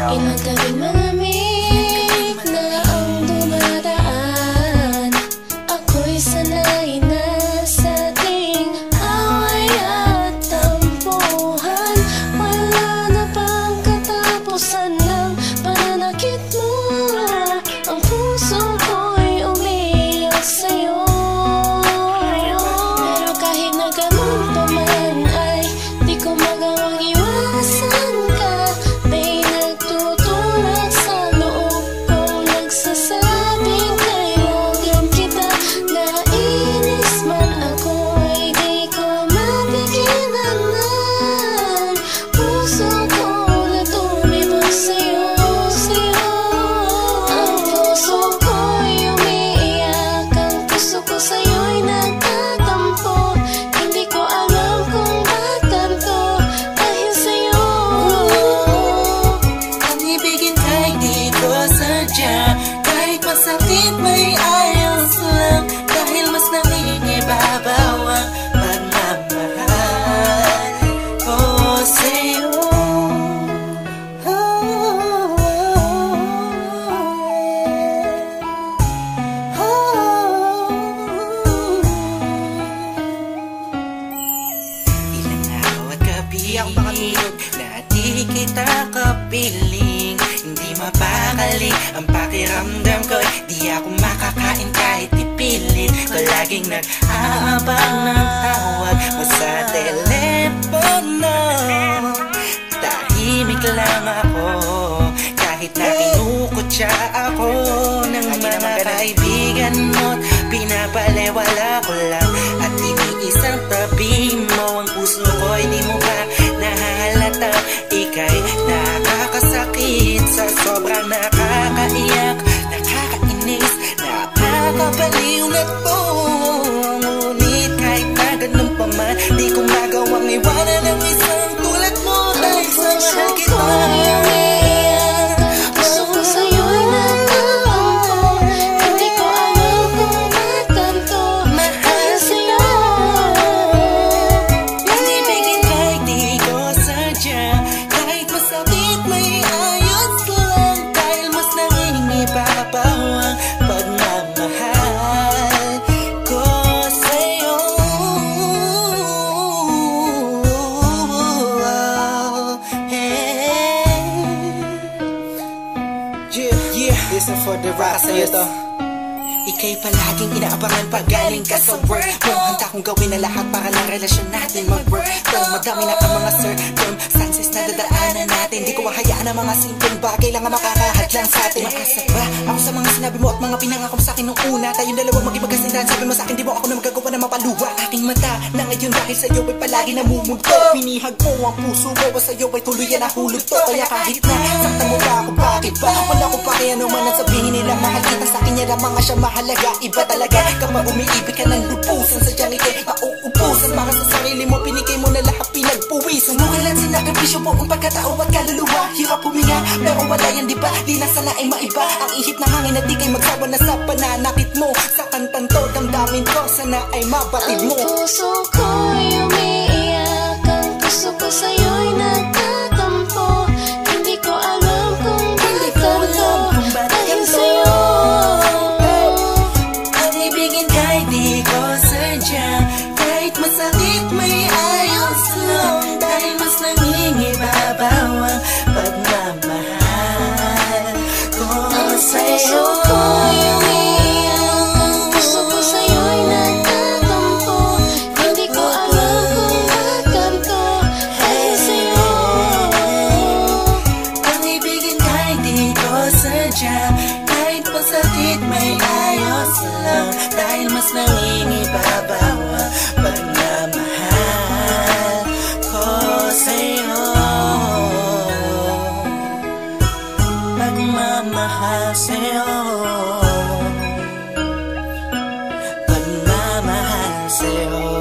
Ilang gabing malamig na ang dumadaan. Ako'y sanay na sa ating away at tampuhan. Wala na bang katapusan ng pananakit mo? Ang puso ko'y umiiyak sa'yo. Pero kahit na ganun pa man ay di ko magawang iwasan ka. May nagtutulak sa loob kong nagsasabing kailangan kita. Nainis man ako ay di ko mapigilan na puso ko na tumibok sa'yo, sa'yo. Ang puso ko'y umiiyak, ang puso ko sa'yo'y nagtatampo. Hindi ko alam kung ba't ganito dahil sa'yo. Ang ibigin kay di ko sadya, kahit masakit may ayos lang. Dahil mas nangingibabaw ang pagmamahal ko sa'yo. Ilang araw at gabi ang pangatulog na di kita kapiling. Hindi mapakali ang pakiramdam ko, di ako makakain kahit ipilit ko. Laging nag-aabang ng tawag mo sa telepono. Tahimik lang ako kahit na kinukutya ako ng mga kaibigan mo't pinapalewala ko lang. At iniisang tabi mo ang puso ko'y di mo pa nahahalata. Ika'y nakakasakit sa sobrang nakakaiyak, nakakainis, nakakabaliw na to. Ngunit kahit na ganun pa man, di ko magawang iwanan ang isang tulad mo. Dahil sa mahal kita, Puso ko sa'yo'y nagtatampo. Hindi ko alam kung ba't ganito dahil sa'yo. ang ibigin kahit di ko sadya, kahit masakit may ayos lang. Dahil mas nangingibabaw ang pagmamahal ko sa'yo. Yeah, this is for the rock sa'yo to. Ika'y palaging inaabangan pag galing ka sa work mo. Handa kong gawin na lahat para lang relasyon natin mag-work. Pero madami na ang mga circumstances na dadaanan natin. Di ko mahayaan ang mga simpleng bagay lang ang makakahadlang sa atin. Makasaba ako sa mga sinabi mo at mga pinangako mo sa akin nung una. Tayong dalawa maging magkasindahan. Sabi mo sa akin di mo ako na magagawa na mapaluwa. Aking mata na ngayon dahil sa'yo ay palagi namumugto. Pinihag mo ang puso ko at sa'yo ay tuluyan na hulog to. Kaya kahit na saktan mo ba ako, bakit ba? Wala ko pa kaya naman at sabihin nila mahal kita. Sa akin niya lang mga siya mahalaga. Iba talaga kapag umiibig ka ng lupusan. Sadyang ika'y mauupusan. Para sa sarili mo pinigay mo na lahat pinagpuwisan. Nukilan sinakripisyo po ang pagkatao at kaluluwa. Hirap huminga pero wala yan diba? Di na sana ay maiba ang ihip ng hangin at di kay magsawa na sa pananakit mo. Sa kantang to damdamin ko sana ay mabatid mo. Ang puso ko'y umiiyak, ang puso ko sa'yo'y nagtatampo. Hindi ko alam kung ba't ganito dahil sa'yo. Ang ibigin kahit di ko sadya, kahit masakit may ayos lang. Dahil mas nangingibabaw ang pagmamahal ko sa'yo. Puso ko'y umiiyak, ang puso ko sa'yo'y nagtatampo. Hindi ko alam kung ba't ganito dahil sa'yo. Ang ibigin kahit di ko sadya, kahit masakit may ayos lang. Dahil mas nangingibabaw ang pagmamahal ko sa'yo. Pagmamahal sa'yo. Pagmamahal sa'yo.